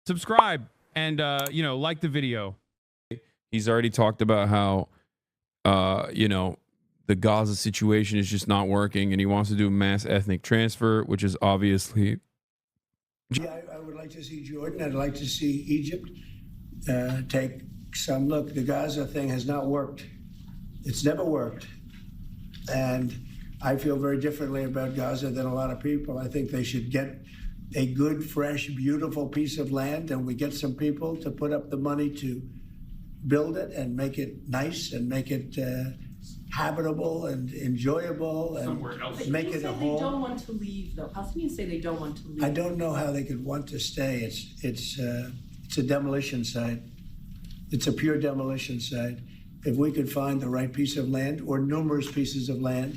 subscribe and like the video. He's already talked about how the Gaza situation is just not working, and he wants to do mass ethnic transfer, which is obviously. Yeah, I would like to see Jordan. I'd like to see Egypt take some look. The Gaza thing has not worked. It's never worked. And I feel very differently about Gaza than a lot of people. I think they should get a good, fresh, beautiful piece of land, and we get some people to put up the money to build it and make it nice and make it habitable and enjoyable and make it a home. They don't want to leave, though. Palestinians say they don't want to leave. I don't know how they could want to stay. It's a demolition site. It's a pure demolition site. If we could find the right piece of land or numerous pieces of land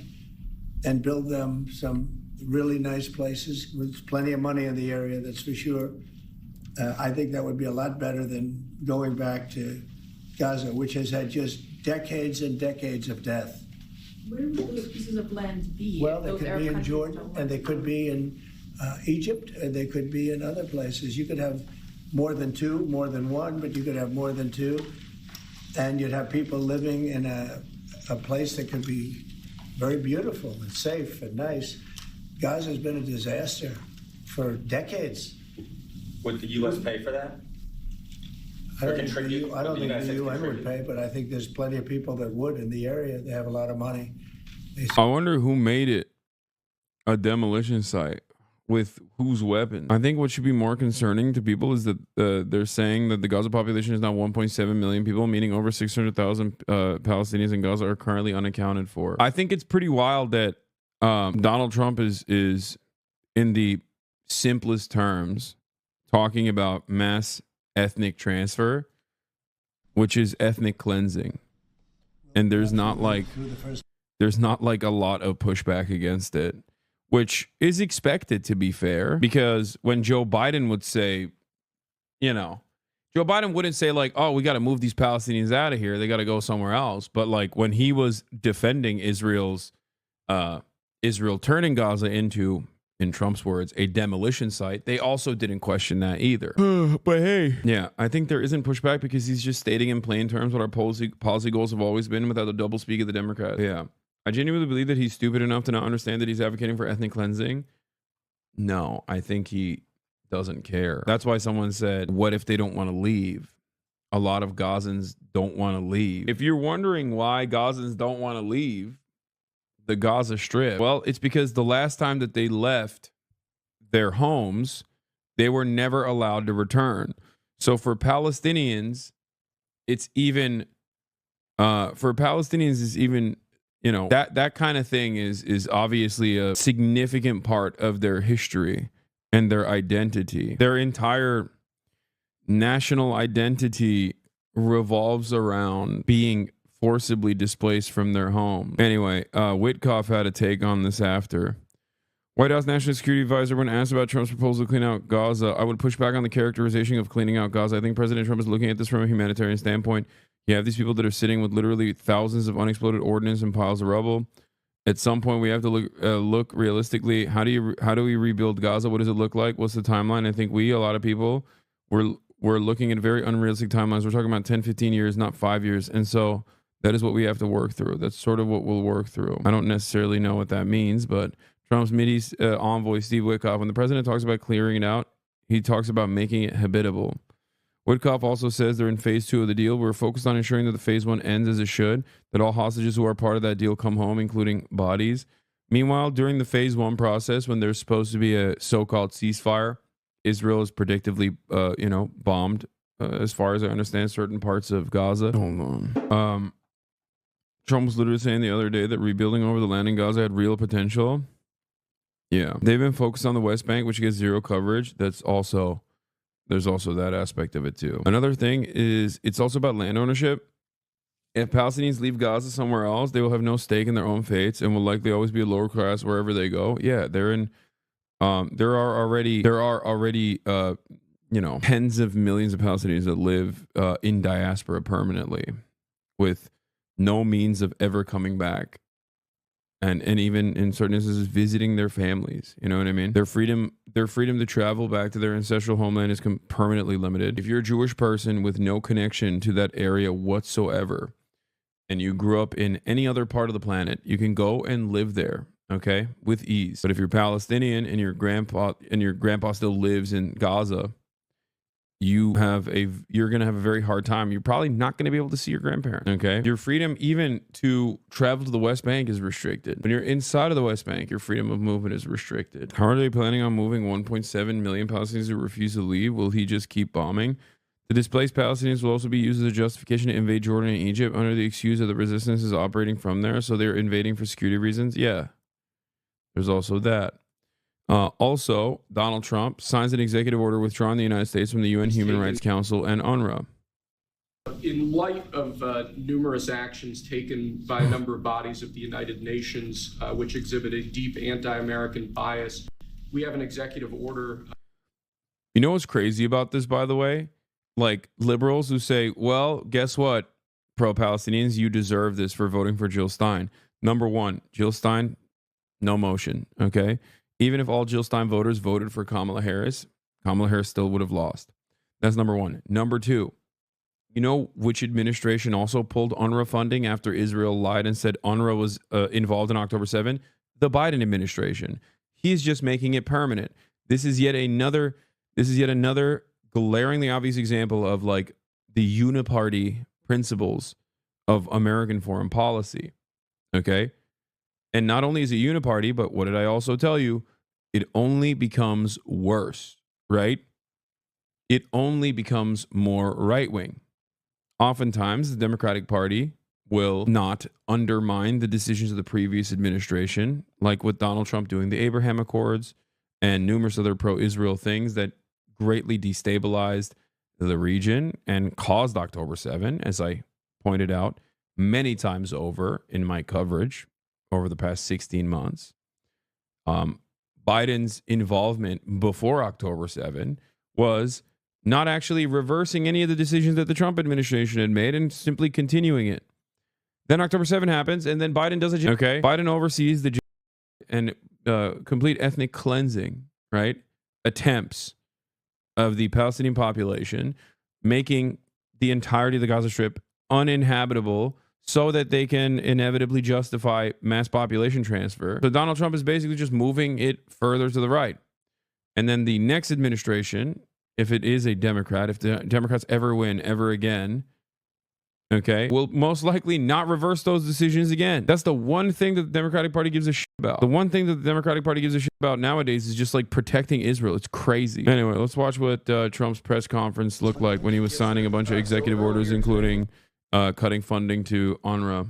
and build them some really nice places with plenty of money in the area, that's for sure. I think that would be a lot better than going back to Gaza, which has had just decades and decades of death. Where would those pieces of land be? Well, they could be in Jordan, and they could be in Egypt, and they could be in other places. You could have more than two, more than one, but you could have more than two. And you'd have people living in a place that could be very beautiful and safe and nice. Gaza has been a disaster for decades. Would the U.S. pay for that? I don't think the UN would pay, but I think there's plenty of people that would in the area. They have a lot of money. I wonder who made it a demolition site with whose weapons. I think what should be more concerning to people is that they're saying that the Gaza population is now 1.7 million people, meaning over 600,000 Palestinians in Gaza are currently unaccounted for. I think it's pretty wild that Donald Trump is in the simplest terms talking about mass ethnic transfer, which is ethnic cleansing, and there's not like a lot of pushback against it, which is expected, to be fair, because when Joe Biden would say, Joe Biden wouldn't say like, oh, we got to move these Palestinians out of here, they got to go somewhere else. But like when he was defending Israel turning Gaza into, in Trump's words, a demolition site, they also didn't question that either. But hey, yeah, I think there isn't pushback because he's just stating in plain terms what our policy goals have always been without the double speak of the Democrats. Yeah. I genuinely believe that he's stupid enough to not understand that he's advocating for ethnic cleansing. No, I think he doesn't care. That's why someone said, what if they don't want to leave? A lot of Gazans don't want to leave. If you're wondering why Gazans don't want to leave the Gaza Strip, well, it's because the last time that they left their homes, they were never allowed to return. So for Palestinians, it's even that kind of thing is obviously a significant part of their history and their identity. Their entire national identity revolves around being forcibly displaced from their home. Anyway, Witkoff had a take on this after. White House National Security Advisor, when asked about Trump's proposal to clean out Gaza, I would push back on the characterization of cleaning out Gaza. I think President Trump is looking at this from a humanitarian standpoint. You have these people that are sitting with literally thousands of unexploded ordnance and piles of rubble. At some point, we have to look realistically. How do we rebuild Gaza? What does it look like? What's the timeline? I think a lot of people, we're looking at very unrealistic timelines. We're talking about 10, 15 years, not 5 years. And so that is what we have to work through. That's sort of what we'll work through. I don't necessarily know what that means, but Trump's Mideast envoy, Steve Witkoff, when the president talks about clearing it out, he talks about making it habitable. Witkoff also says they're in phase 2 of the deal. We're focused on ensuring that the phase 1 ends as it should, that all hostages who are part of that deal come home, including bodies. Meanwhile, during the phase 1 process, when there's supposed to be a so-called ceasefire, Israel is predictably, bombed, as far as I understand, certain parts of Gaza. Hold on. Trump was literally saying the other day that rebuilding over the land in Gaza had real potential. Yeah. They've been focused on the West Bank, which gets zero coverage. There's also that aspect of it too. Another thing is it's also about land ownership. If Palestinians leave Gaza somewhere else, they will have no stake in their own fates and will likely always be a lower class wherever they go. Yeah, they're in. There are already tens of millions of Palestinians that live in diaspora permanently, with no means of ever coming back and even in certain instances visiting their families. You know what I mean? Their freedom to travel back to their ancestral homeland is permanently limited. If you're a Jewish person with no connection to that area whatsoever, and you grew up in any other part of the planet, you can go and live there, okay, with ease. But if you're Palestinian and your grandpa still lives in Gaza, you're going to have a very hard time. You're probably not going to be able to see your grandparent, okay? Your freedom even to travel to the West Bank is restricted. When you're inside of the West Bank, your freedom of movement is restricted. How are they planning on moving 1.7 million Palestinians who refuse to leave? Will he just keep bombing? The displaced Palestinians will also be used as a justification to invade Jordan and Egypt under the excuse that the resistance is operating from there, so they're invading for security reasons. Yeah, there's also that. Also, Donald Trump signs an executive order withdrawing the United States from the UN Human Rights Council and UNRWA. In light of numerous actions taken by a number of bodies of the United Nations, which exhibit a deep anti-American bias, we have an executive order. You know what's crazy about this, by the way? Like liberals who say, well, guess what, pro-Palestinians, you deserve this for voting for Jill Stein. Number one, Jill Stein, no motion, okay? Even if all Jill Stein voters voted for Kamala Harris still would have lost. That's number one. Number two, you know which administration also pulled UNRWA funding after Israel lied and said UNRWA was involved in October 7? The Biden administration. He's just making it permanent. This is yet another glaringly obvious example of like the uniparty principles of American foreign policy. Okay? And not only is it uniparty, but what did I also tell you? It only becomes worse, right? It only becomes more right-wing. Oftentimes, the Democratic Party will not undermine the decisions of the previous administration, like with Donald Trump doing the Abraham Accords and numerous other pro-Israel things that greatly destabilized the region and caused October 7, as I pointed out many times over in my coverage over the past 16 months. Biden's involvement before October 7 was not actually reversing any of the decisions that the Trump administration had made and simply continuing it. Then October 7 happens, and then Biden does a okay. Biden oversees the and complete ethnic cleansing, right? Attempts of the Palestinian population, making the entirety of the Gaza Strip uninhabitable so that they can inevitably justify mass population transfer. So Donald Trump is basically just moving it further to the right. And then the next administration, if it is a Democrat, if the Democrats ever win ever again, okay, will most likely not reverse those decisions again. That's the one thing that the Democratic Party gives a shit about. The one thing that the Democratic Party gives a shit about nowadays is just like protecting Israel. It's crazy. Anyway, let's watch what Trump's press conference looked like when he was signing a bunch of executive orders, including cutting funding to UNRWA.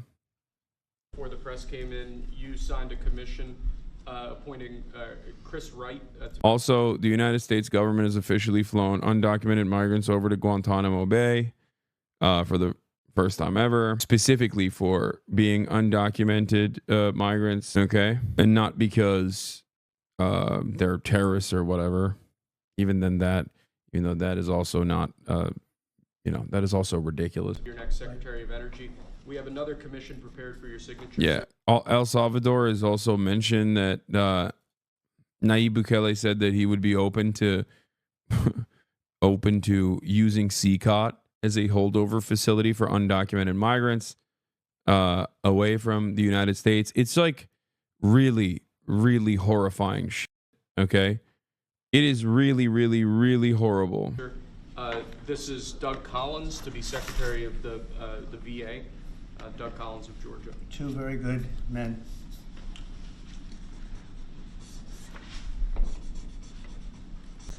Before the press came in, you signed a commission appointing Chris Wright. Also, the United States government has officially flown undocumented migrants over to Guantanamo Bay for the first time ever, specifically for being undocumented migrants, okay? And not because they're terrorists or whatever. Even that is also not, that is also ridiculous. Your next Secretary of Energy. We have another commission prepared for your signature. Yeah. El Salvador has also mentioned that Nayib Bukele said that he would be open to using CCOT as a holdover facility for undocumented migrants away from the United States. It's like really, really horrifying shit, okay? It is really, really, really horrible. This is Doug Collins to be Secretary of the VA. Doug Collins of Georgia. Two very good men.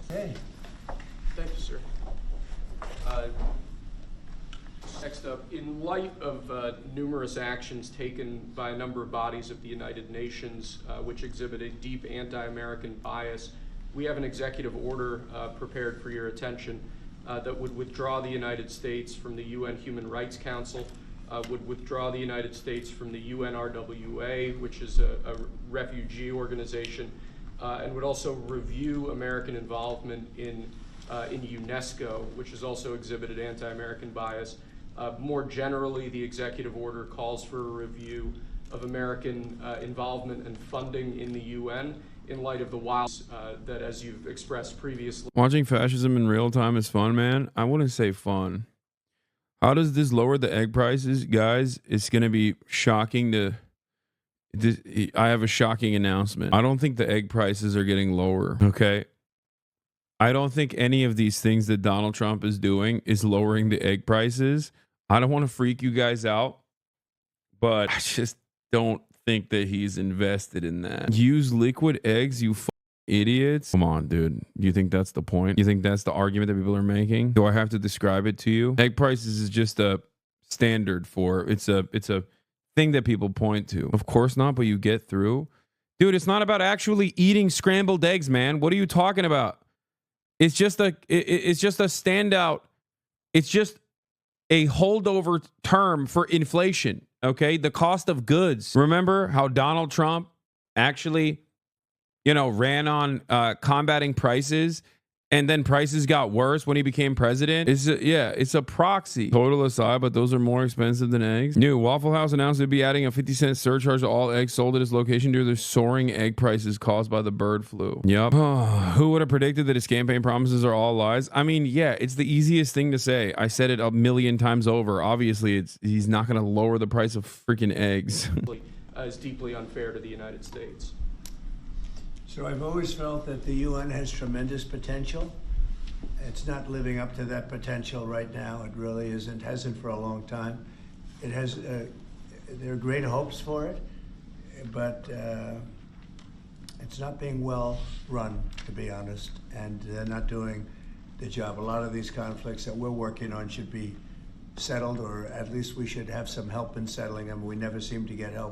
Hey. Thank you, sir. Next up, in light of numerous actions taken by a number of bodies of the United Nations, which exhibit a deep anti-American bias, we have an executive order prepared for your attention that would withdraw the United States from the UN Human Rights Council, would withdraw the United States from the UNRWA, which is a refugee organization, and would also review American involvement in UNESCO, which has also exhibited anti-American bias. More generally, the executive order calls for a review of American involvement and funding in the UN in light of the wilds that, as you've expressed previously. Watching fascism in real time is fun, man. I wouldn't say fun. How does this lower the egg prices, guys? It's going to be shocking to... I have a shocking announcement. I don't think the egg prices are getting lower, okay? I don't think any of these things that Donald Trump is doing is lowering the egg prices. I don't want to freak you guys out, but I just don't think that he's invested in that. Use liquid eggs, you idiots. Come on, dude. You think that's the point? You think that's the argument that people are making? Do I have to describe it to you? Egg prices is just a standard for it's a thing that people point to. Of course not, but you get through. Dude, it's not about actually eating scrambled eggs, man. What are you talking about? It's just a standout. It's just a holdover term for inflation, okay? The cost of goods. Remember how Donald Trump actually, ran on combating prices, and then prices got worse when he became president? It's a proxy. Total aside, but those are more expensive than eggs. New Waffle House announced they'd be adding a 50-cent surcharge to all eggs sold at its location due to the soaring egg prices caused by the bird flu. Yep. Who would have predicted that his campaign promises are all lies? I mean, yeah, it's the easiest thing to say. I said it a million times over. Obviously, he's not going to lower the price of freaking eggs. Is deeply unfair to the United States. So I've always felt that the UN has tremendous potential. It's not living up to that potential right now. It really isn't, hasn't for a long time. It has, there are great hopes for it, but it's not being well run, to be honest, and they're not doing the job. A lot of these conflicts that we're working on should be settled, or at least we should have some help in settling them. We never seem to get help.